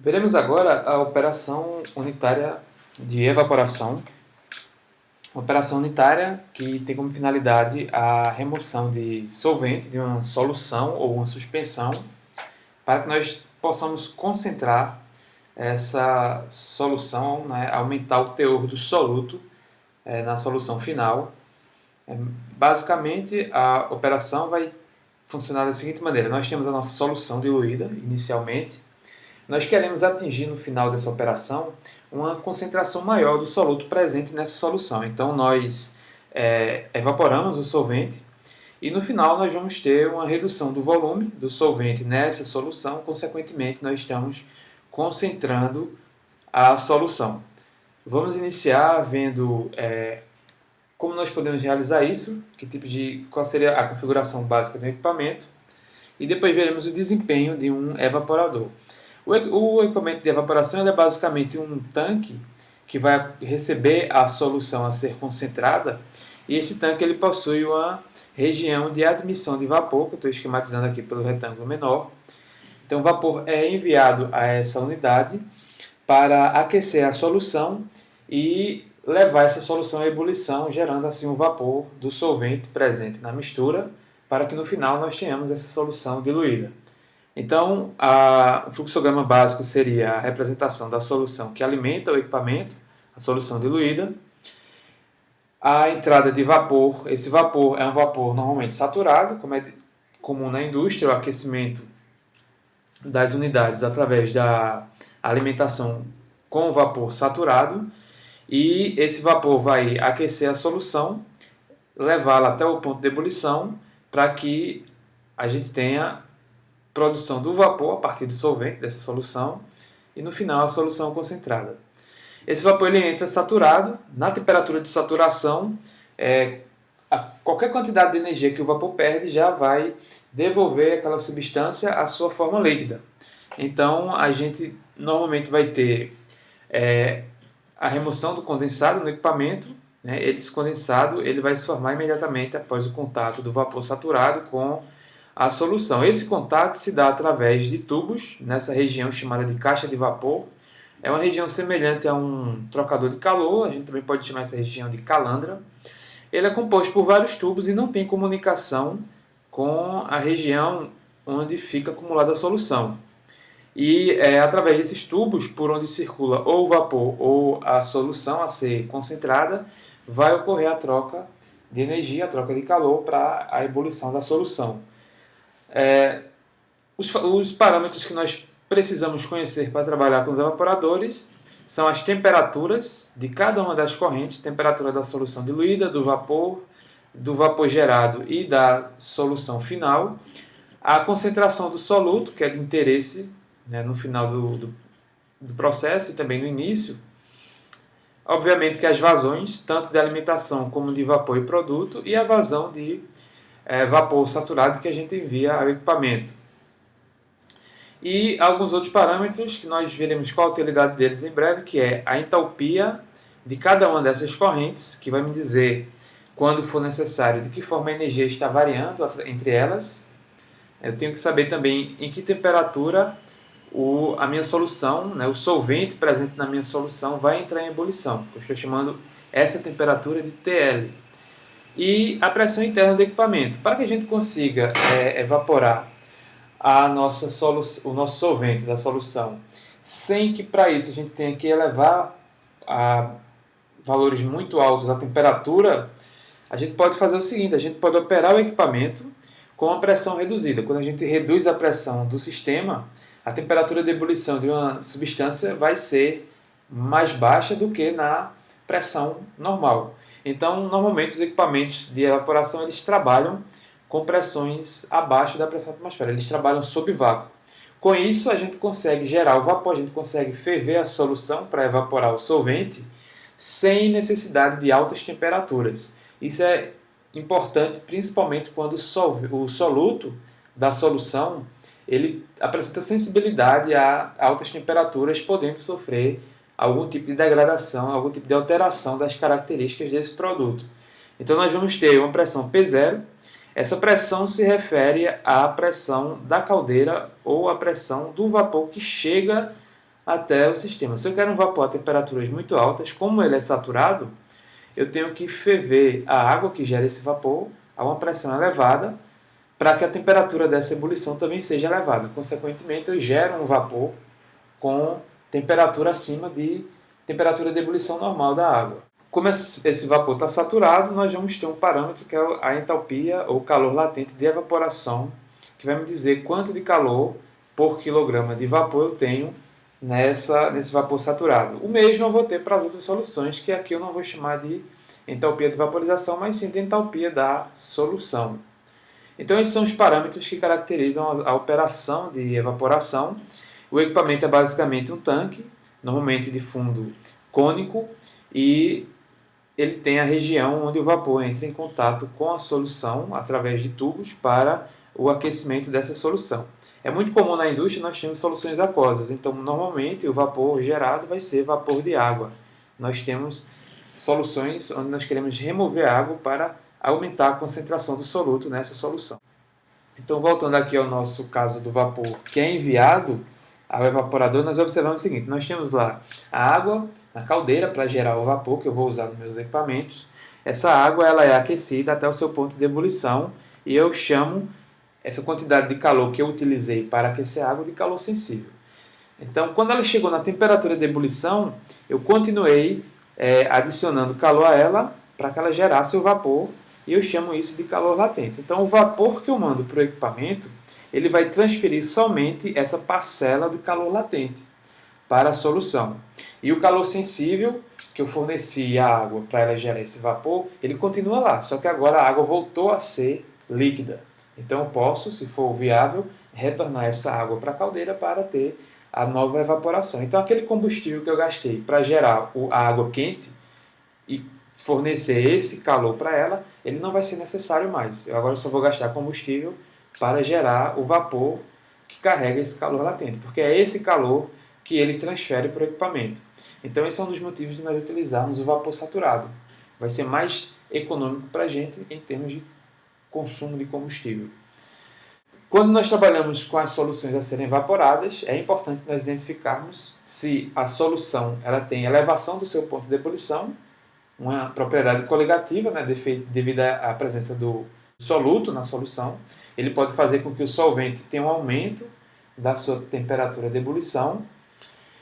Veremos agora a operação unitária de evaporação. Uma operação unitária que tem como finalidade a remoção de solvente de uma solução ou uma suspensão para que nós possamos concentrar essa solução, né, aumentar o teor do soluto na solução final. Basicamente, a operação vai funcionar da seguinte maneira: nós temos a nossa solução diluída inicialmente. Nós queremos atingir no final dessa operação uma concentração maior do soluto presente nessa solução. Então nós evaporamos o solvente e no final nós vamos ter uma redução do volume do solvente nessa solução. Consequentemente, nós estamos concentrando a solução. Vamos iniciar vendo como nós podemos realizar isso, qual seria a configuração básica do equipamento, e depois veremos o desempenho de um evaporador. O equipamento de evaporação é basicamente um tanque que vai receber a solução a ser concentrada, e esse tanque ele possui uma região de admissão de vapor, que eu estou esquematizando aqui pelo retângulo menor. Então o vapor é enviado a essa unidade para aquecer a solução e levar essa solução à ebulição, gerando assim o vapor do solvente presente na mistura, para que no final nós tenhamos essa solução diluída. Então, o fluxograma básico seria a representação da solução que alimenta o equipamento, a solução diluída. A entrada de vapor, esse vapor é um vapor normalmente saturado, como é comum na indústria, o aquecimento das unidades através da alimentação com vapor saturado. E esse vapor vai aquecer a solução, levá-la até o ponto de ebulição, para que a gente tenha produção do vapor a partir do solvente dessa solução e no final a solução concentrada. Esse vapor ele entra saturado, na temperatura de saturação, qualquer quantidade de energia que o vapor perde já vai devolver aquela substância à sua forma líquida. Então a gente normalmente vai ter a remoção do condensado no equipamento, né? Esse condensado ele vai se formar imediatamente após o contato do vapor saturado com a solução. Esse contato se dá através de tubos, nessa região chamada de caixa de vapor. É uma região semelhante a um trocador de calor, a gente também pode chamar essa região de calandra. Ele é composto por vários tubos e não tem comunicação com a região onde fica acumulada a solução. E através desses tubos, por onde circula ou o vapor ou a solução a ser concentrada, vai ocorrer a troca de energia, a troca de calor para a ebulição da solução. Os parâmetros que nós precisamos conhecer para trabalhar com os evaporadores são as temperaturas de cada uma das correntes, temperatura da solução diluída, do vapor gerado e da solução final, a concentração do soluto, que é de interesse, né, no final do processo e também no início. Obviamente que as vazões, tanto de alimentação como de vapor e produto, e a vazão de vapor saturado que a gente envia ao equipamento. E alguns outros parâmetros que nós veremos qual a utilidade deles em breve, que é a entalpia de cada uma dessas correntes, que vai me dizer, quando for necessário, de que forma a energia está variando entre elas. Eu tenho que saber também em que temperatura a minha solução, né, o solvente presente na minha solução vai entrar em ebulição. Eu estou chamando essa temperatura de TL. E a pressão interna do equipamento. Para que a gente consiga evaporar o nosso solvente da solução, sem que para isso a gente tenha que elevar a valores muito altos a temperatura, a gente pode fazer o seguinte: a gente pode operar o equipamento com a pressão reduzida. Quando a gente reduz a pressão do sistema, a temperatura de ebulição de uma substância vai ser mais baixa do que na pressão normal. Então, normalmente os equipamentos de evaporação eles trabalham com pressões abaixo da pressão atmosférica, eles trabalham sob vácuo. Com isso, a gente consegue gerar o vapor, a gente consegue ferver a solução para evaporar o solvente sem necessidade de altas temperaturas. Isso é importante principalmente quando o soluto da solução ele apresenta sensibilidade a altas temperaturas, podendo sofrer algum tipo de degradação, algum tipo de alteração das características desse produto. Então nós vamos ter uma pressão P0. Essa pressão se refere à pressão da caldeira ou à pressão do vapor que chega até o sistema. Se eu quero um vapor a temperaturas muito altas, como ele é saturado, eu tenho que ferver a água que gera esse vapor a uma pressão elevada para que a temperatura dessa ebulição também seja elevada. Consequentemente, eu gero um vapor com temperatura acima de temperatura de ebulição normal da água. Como esse vapor está saturado, nós vamos ter um parâmetro que é a entalpia ou calor latente de evaporação, que vai me dizer quanto de calor por quilograma de vapor eu tenho nesse vapor saturado. O mesmo eu vou ter para as outras soluções, que aqui eu não vou chamar de entalpia de vaporização, mas sim de entalpia da solução. Então, esses são os parâmetros que caracterizam a operação de evaporação. O equipamento é basicamente um tanque, normalmente de fundo cônico, e ele tem a região onde o vapor entra em contato com a solução através de tubos para o aquecimento dessa solução. É muito comum na indústria nós temos soluções aquosas, então normalmente o vapor gerado vai ser vapor de água. Nós temos soluções onde nós queremos remover a água para aumentar a concentração do soluto nessa solução. Então, voltando aqui ao nosso caso do vapor que é enviado ao evaporador, nós observamos o seguinte: nós temos lá a água na caldeira para gerar o vapor que eu vou usar nos meus equipamentos. Essa água ela é aquecida até o seu ponto de ebulição e eu chamo essa quantidade de calor que eu utilizei para aquecer a água de calor sensível. Então, quando ela chegou na temperatura de ebulição, eu continuei adicionando calor a ela para que ela gerasse o vapor e eu chamo isso de calor latente. Então, o vapor que eu mando para o equipamento, ele vai transferir somente essa parcela de calor latente para a solução. E o calor sensível, que eu forneci à água para ela gerar esse vapor, ele continua lá, só que agora a água voltou a ser líquida. Então, eu posso, se for viável, retornar essa água para a caldeira para ter a nova evaporação. Então, aquele combustível que eu gastei para gerar a água quente e fornecer esse calor para ela, ele não vai ser necessário mais. Eu agora só vou gastar combustível para gerar o vapor que carrega esse calor latente, porque é esse calor que ele transfere para o equipamento. Então, esse é um dos motivos de nós utilizarmos o vapor saturado. Vai ser mais econômico para a gente em termos de consumo de combustível. Quando nós trabalhamos com as soluções a serem evaporadas, é importante nós identificarmos se a solução ela tem elevação do seu ponto de ebulição, uma propriedade coligativa, né, devido à presença do soluto na solução. Ele pode fazer com que o solvente tenha um aumento da sua temperatura de ebulição.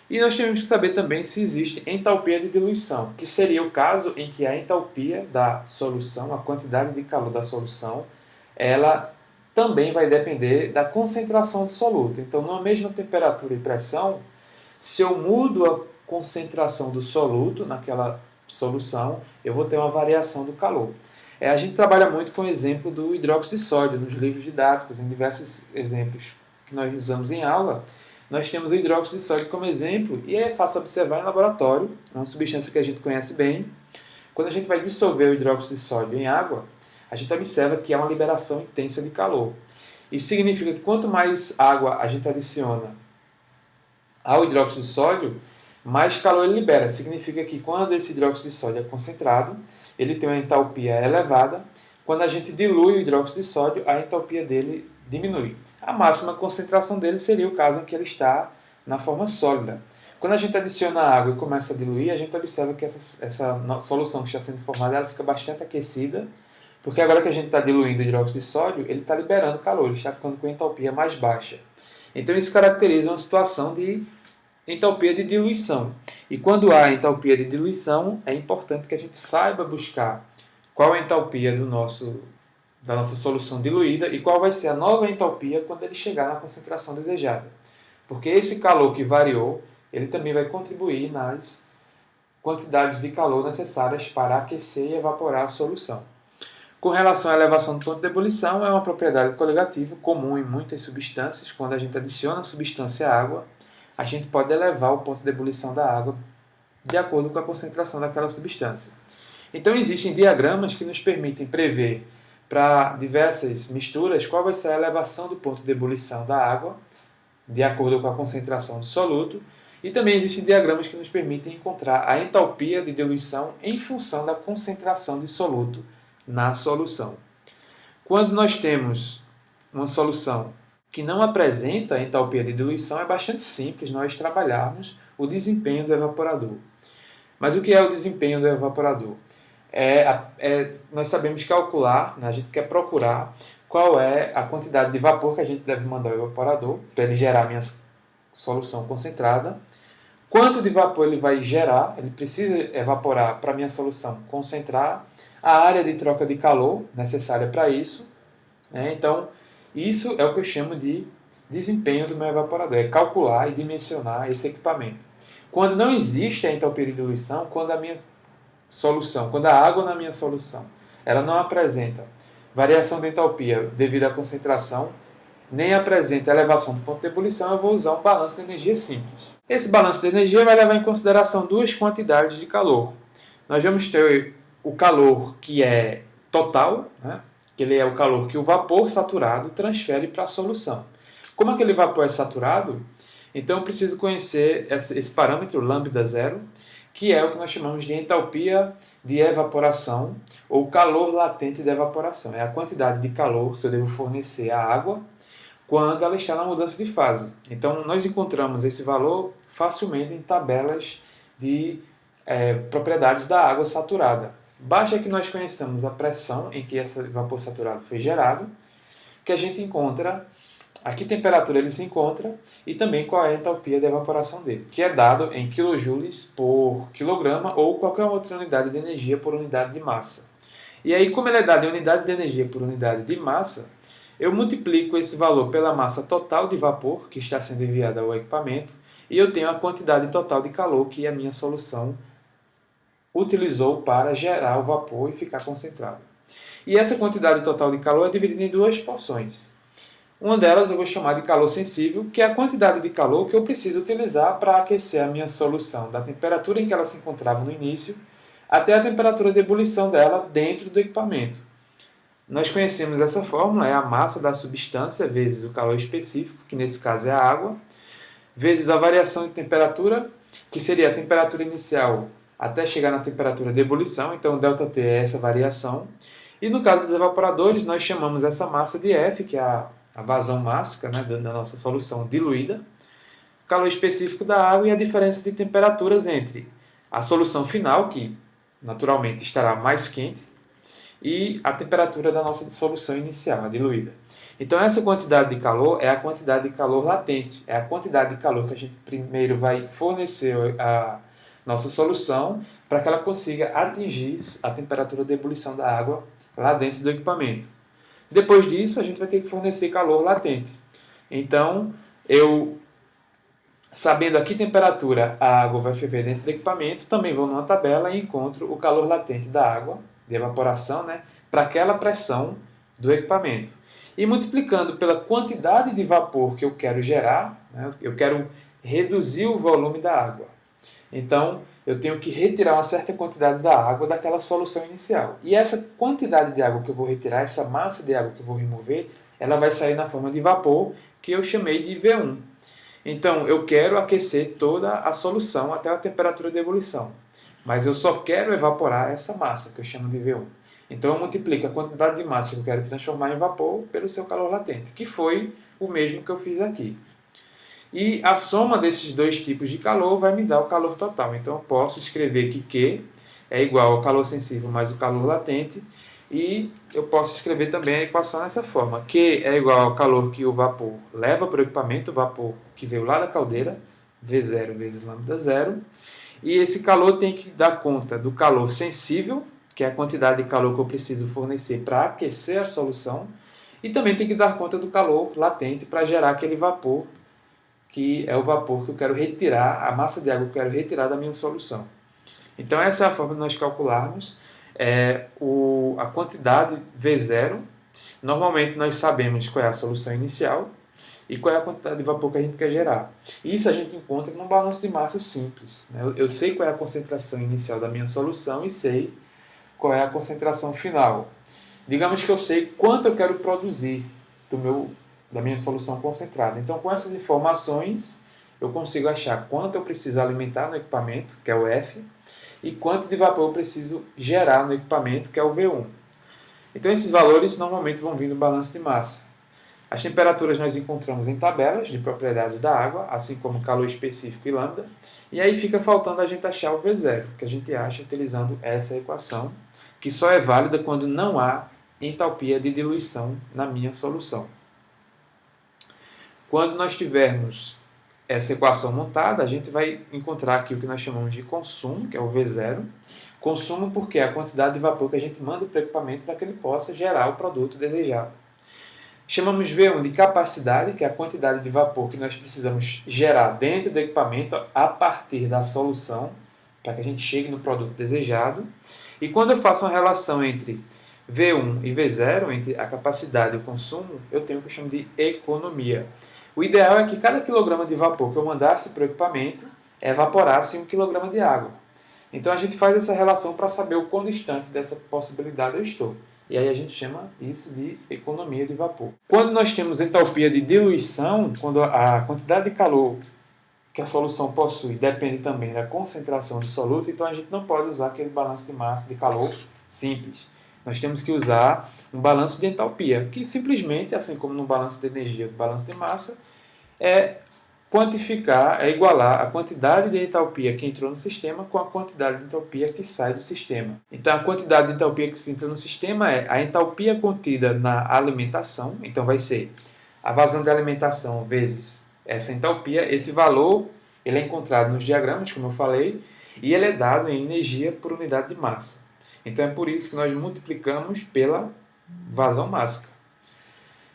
E nós temos que saber também se existe entalpia de diluição, que seria o caso em que a entalpia da solução, a quantidade de calor da solução, ela também vai depender da concentração do soluto. Então, numa mesma temperatura e pressão, se eu mudo a concentração do soluto naquela solução, eu vou ter uma variação do calor. A gente trabalha muito com o exemplo do hidróxido de sódio nos livros didáticos, em diversos exemplos que nós usamos em aula. Nós temos o hidróxido de sódio como exemplo e é fácil observar em laboratório, uma substância que a gente conhece bem. Quando a gente vai dissolver o hidróxido de sódio em água, a gente observa que há uma liberação intensa de calor. Isso significa que quanto mais água a gente adiciona ao hidróxido de sódio, mais calor ele libera. Significa que quando esse hidróxido de sódio é concentrado, ele tem uma entalpia elevada. Quando a gente dilui o hidróxido de sódio, a entalpia dele diminui. A máxima concentração dele seria o caso em que ele está na forma sólida. Quando a gente adiciona água e começa a diluir, a gente observa que essa solução que está sendo formada ela fica bastante aquecida, porque agora que a gente está diluindo o hidróxido de sódio, ele está liberando calor, ele está ficando com entalpia mais baixa. Então isso caracteriza uma situação de entalpia de diluição. E quando há entalpia de diluição, é importante que a gente saiba buscar qual é a entalpia da nossa solução diluída e qual vai ser a nova entalpia quando ele chegar na concentração desejada. Porque esse calor que variou, ele também vai contribuir nas quantidades de calor necessárias para aquecer e evaporar a solução. Com relação à elevação do ponto de ebulição, é uma propriedade coligativa comum em muitas substâncias. Quando a gente adiciona a substância à água, a gente pode elevar o ponto de ebulição da água de acordo com a concentração daquela substância. Então, existem diagramas que nos permitem prever para diversas misturas qual vai ser a elevação do ponto de ebulição da água, de acordo com a concentração do soluto, e também existem diagramas que nos permitem encontrar a entalpia de diluição em função da concentração de soluto na solução. Quando nós temos uma solução que não apresenta entalpia de diluição, é bastante simples nós trabalharmos o desempenho do evaporador. Mas o que é o desempenho do evaporador? Nós sabemos calcular, né, a gente quer procurar qual é a quantidade de vapor que a gente deve mandar ao evaporador para ele gerar a minha solução concentrada. Quanto de vapor ele vai gerar, ele precisa evaporar para a minha solução concentrar, a área de troca de calor necessária para isso. Né? Então, isso é o que eu chamo de desempenho do meu evaporador, é calcular e dimensionar esse equipamento. Quando não existe a entalpia de diluição, quando a minha solução, quando a água na minha solução, ela não apresenta variação de entalpia devido à concentração, nem apresenta elevação do ponto de ebulição, eu vou usar um balanço de energia simples. Esse balanço de energia vai levar em consideração duas quantidades de calor. Nós vamos ter o calor que é total, né? Que ele é o calor que o vapor saturado transfere para a solução. Como aquele vapor é saturado, então eu preciso conhecer esse parâmetro lambda zero, que é o que nós chamamos de entalpia de evaporação ou calor latente de evaporação. É a quantidade de calor que eu devo fornecer à água quando ela está na mudança de fase. Então, nós encontramos esse valor facilmente em tabelas de propriedades da água saturada. Basta que nós conheçamos a pressão em que esse vapor saturado foi gerado, que a gente encontra a que temperatura ele se encontra e também qual é a entalpia de evaporação dele, que é dado em quilojoules por quilograma ou qualquer outra unidade de energia por unidade de massa. E aí, como ele é dado em unidade de energia por unidade de massa, eu multiplico esse valor pela massa total de vapor que está sendo enviada ao equipamento e eu tenho a quantidade total de calor que a minha solução utilizou para gerar o vapor e ficar concentrado. E essa quantidade total de calor é dividida em duas porções. Uma delas eu vou chamar de calor sensível, que é a quantidade de calor que eu preciso utilizar para aquecer a minha solução, da temperatura em que ela se encontrava no início até a temperatura de ebulição dela dentro do equipamento. Nós conhecemos essa fórmula, é a massa da substância vezes o calor específico, que nesse caso é a água, vezes a variação de temperatura, que seria a temperatura inicial até chegar na temperatura de ebulição, então ΔT é essa variação. E no caso dos evaporadores, nós chamamos essa massa de F, que é a vazão mássica, né, da nossa solução diluída, calor específico da água e a diferença de temperaturas entre a solução final, que naturalmente estará mais quente, e a temperatura da nossa solução inicial, a diluída. Então essa quantidade de calor é a quantidade de calor latente, é a quantidade de calor que a gente primeiro vai fornecer à nossa solução para que ela consiga atingir a temperatura de ebulição da água lá dentro do equipamento. Depois disso, a gente vai ter que fornecer calor latente. Então, sabendo a que temperatura a água vai ferver dentro do equipamento, também vou numa tabela e encontro o calor latente da água, de evaporação, né, para aquela pressão do equipamento. E multiplicando pela quantidade de vapor que eu quero gerar, né, eu quero reduzir o volume da água. Então, eu tenho que retirar uma certa quantidade da água daquela solução inicial. E essa quantidade de água que eu vou retirar, essa massa de água que eu vou remover, ela vai sair na forma de vapor, que eu chamei de V1. Então, eu quero aquecer toda a solução até a temperatura de ebulição. Mas eu só quero evaporar essa massa, que eu chamo de V1. Então, eu multiplico a quantidade de massa que eu quero transformar em vapor pelo seu calor latente, que foi o mesmo que eu fiz aqui. E a soma desses dois tipos de calor vai me dar o calor total. Então, eu posso escrever que Q é igual ao calor sensível mais o calor latente. E eu posso escrever também a equação dessa forma. Q é igual ao calor que o vapor leva para o equipamento, o vapor que veio lá da caldeira, V0 vezes lambda zero. E esse calor tem que dar conta do calor sensível, que é a quantidade de calor que eu preciso fornecer para aquecer a solução. E também tem que dar conta do calor latente para gerar aquele vapor, que é o vapor que eu quero retirar, a massa de água que eu quero retirar da minha solução. Então essa é a forma de nós calcularmos a quantidade V0. Normalmente nós sabemos qual é a solução inicial e qual é a quantidade de vapor que a gente quer gerar. Isso a gente encontra num balanço de massa simples. Né? Eu sei qual é a concentração inicial da minha solução e sei qual é a concentração final. Digamos que eu sei quanto eu quero produzir da minha solução concentrada. Então, com essas informações, eu consigo achar quanto eu preciso alimentar no equipamento, que é o F, e quanto de vapor eu preciso gerar no equipamento, que é o V1. Então, esses valores normalmente vão vir no balanço de massa. As temperaturas nós encontramos em tabelas de propriedades da água, assim como calor específico e lambda. E aí fica faltando a gente achar o V0, que a gente acha utilizando essa equação, que só é válida quando não há entalpia de diluição na minha solução. Quando nós tivermos essa equação montada, a gente vai encontrar aqui o que nós chamamos de consumo, que é o V0. Consumo porque é a quantidade de vapor que a gente manda para o equipamento para que ele possa gerar o produto desejado. Chamamos V1 de capacidade, que é a quantidade de vapor que nós precisamos gerar dentro do equipamento a partir da solução, para que a gente chegue no produto desejado. E quando eu faço uma relação entre V1 e V0, entre a capacidade e o consumo, eu tenho o que eu chamo de economia. O ideal é que cada quilograma de vapor que eu mandasse para o equipamento evaporasse 1 quilograma de água. Então a gente faz essa relação para saber o quão distante dessa possibilidade eu estou. E aí a gente chama isso de economia de vapor. Quando nós temos entalpia de diluição, quando a quantidade de calor que a solução possui depende também da concentração do soluto, então a gente não pode usar aquele balanço de massa de calor simples. Nós temos que usar um balanço de entalpia, que simplesmente, assim como no balanço de energia do balanço de massa, é quantificar, é igualar a quantidade de entalpia que entrou no sistema com a quantidade de entalpia que sai do sistema. Então, a quantidade de entalpia que entra no sistema é a entalpia contida na alimentação, então vai ser a vazão de alimentação vezes essa entalpia. Esse valor ele é encontrado nos diagramas, como eu falei, e ele é dado em energia por unidade de massa. Então, é por isso que nós multiplicamos pela vazão mássica.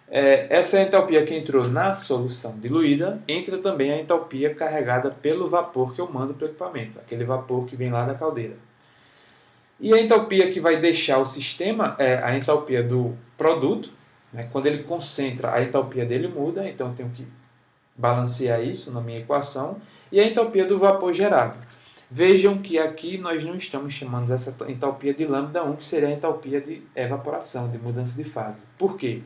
Essa entalpia que entrou na solução diluída, entra também a entalpia carregada pelo vapor que eu mando para o equipamento, aquele vapor que vem lá da caldeira. E a entalpia que vai deixar o sistema é a entalpia do produto. Né? Quando ele concentra, a entalpia dele muda, então eu tenho que balancear isso na minha equação. E a entalpia do vapor gerado. Vejam que aqui nós não estamos chamando essa entalpia de lambda 1, que seria a entalpia de evaporação, de mudança de fase. Por quê?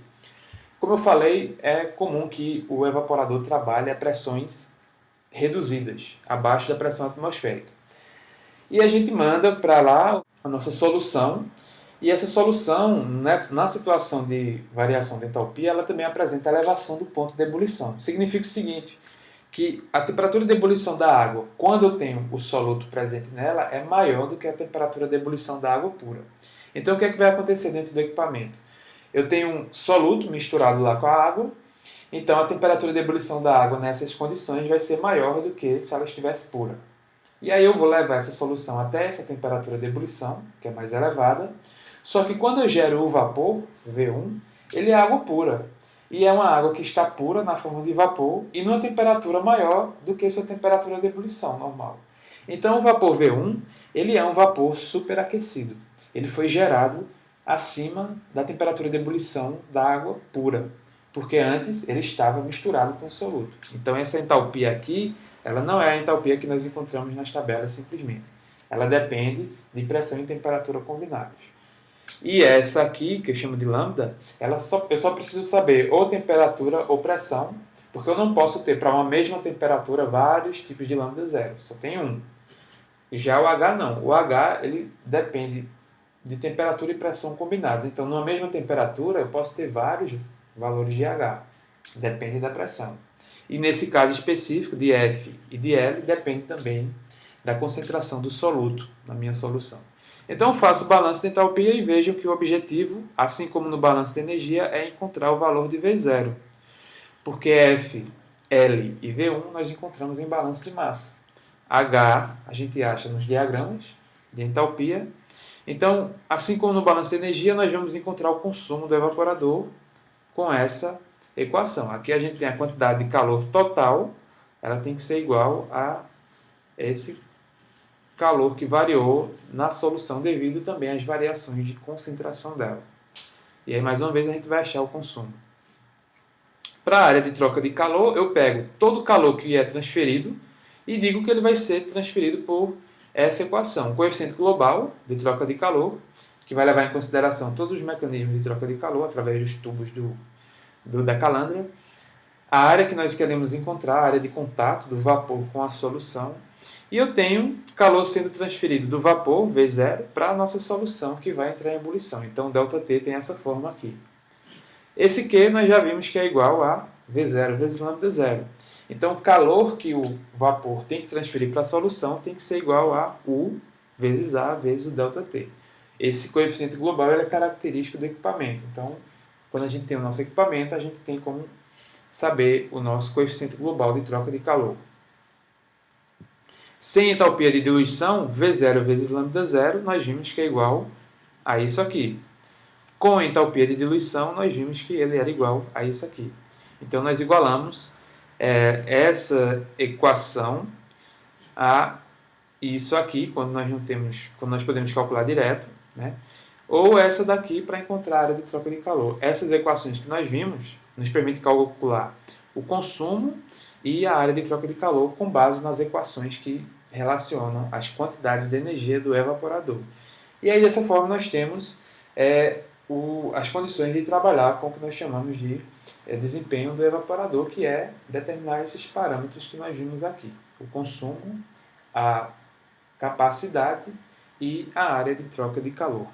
Como eu falei, é comum que o evaporador trabalhe a pressões reduzidas, abaixo da pressão atmosférica. E a gente manda para lá a nossa solução, e essa solução, na situação de variação de entalpia, ela também apresenta a elevação do ponto de ebulição. Significa o seguinte, que a temperatura de ebulição da água, quando eu tenho o soluto presente nela, é maior do que a temperatura de ebulição da água pura. Então, o que é que vai acontecer dentro do equipamento? Eu tenho um soluto misturado lá com a água, então a temperatura de ebulição da água nessas condições vai ser maior do que se ela estivesse pura. E aí eu vou levar essa solução até essa temperatura de ebulição, que é mais elevada, só que quando eu gero o vapor, V1, ele é água pura. E é uma água que está pura na forma de vapor e numa temperatura maior do que sua temperatura de ebulição normal. Então o vapor V1, ele é um vapor superaquecido. Ele foi gerado acima da temperatura de ebulição da água pura, porque antes ele estava misturado com o soluto. Então essa entalpia aqui, ela não é a entalpia que nós encontramos nas tabelas simplesmente. Ela depende de pressão e temperatura combinados. E essa aqui, que eu chamo de lambda, eu só preciso saber ou temperatura ou pressão, porque eu não posso ter para uma mesma temperatura vários tipos de lambda zero, só tem um. Já o H não. O H ele depende de temperatura e pressão combinados. Então, numa mesma temperatura, eu posso ter vários valores de H. Depende da pressão. E nesse caso específico, de F e de L, depende também da concentração do soluto na minha solução. Então, eu faço o balanço de entalpia e vejo que o objetivo, assim como no balanço de energia, é encontrar o valor de V0. Porque F, L e V1 nós encontramos em balanço de massa. H a gente acha nos diagramas de entalpia. Então, assim como no balanço de energia, nós vamos encontrar o consumo do evaporador com essa equação. Aqui a gente tem a quantidade de calor total, ela tem que ser igual a esse calor que variou na solução devido também às variações de concentração dela. E aí, mais uma vez, a gente vai achar o consumo. Para a área de troca de calor, eu pego todo o calor que é transferido e digo que ele vai ser transferido por essa equação. O coeficiente global de troca de calor, que vai levar em consideração todos os mecanismos de troca de calor através dos tubos da calandra. A área que nós queremos encontrar, a área de contato do vapor com a solução. E eu tenho calor sendo transferido do vapor, V0, para a nossa solução que vai entrar em ebulição. Então, ΔT tem essa forma aqui. Esse Q nós já vimos que é igual a V0 vezes lambda zero. Então, o calor que o vapor tem que transferir para a solução tem que ser igual a U vezes A vezes o ΔT. Esse coeficiente global é característico do equipamento. Então, quando a gente tem o nosso equipamento, a gente tem como saber o nosso coeficiente global de troca de calor. Sem entalpia de diluição, V0 vezes lambda zero, nós vimos que é igual a isso aqui. Com a entalpia de diluição, nós vimos que ele era igual a isso aqui. Então, nós igualamos essa equação a isso aqui, quando nós podemos calcular direto, né? Ou essa daqui para encontrar a área de troca de calor. Essas equações que nós vimos nos permitem calcular o consumo e a área de troca de calor com base nas equações que relacionam as quantidades de energia do evaporador. E aí, dessa forma, nós temos as condições de trabalhar com o que nós chamamos de desempenho do evaporador, que é determinar esses parâmetros que nós vimos aqui. O consumo, a capacidade e a área de troca de calor.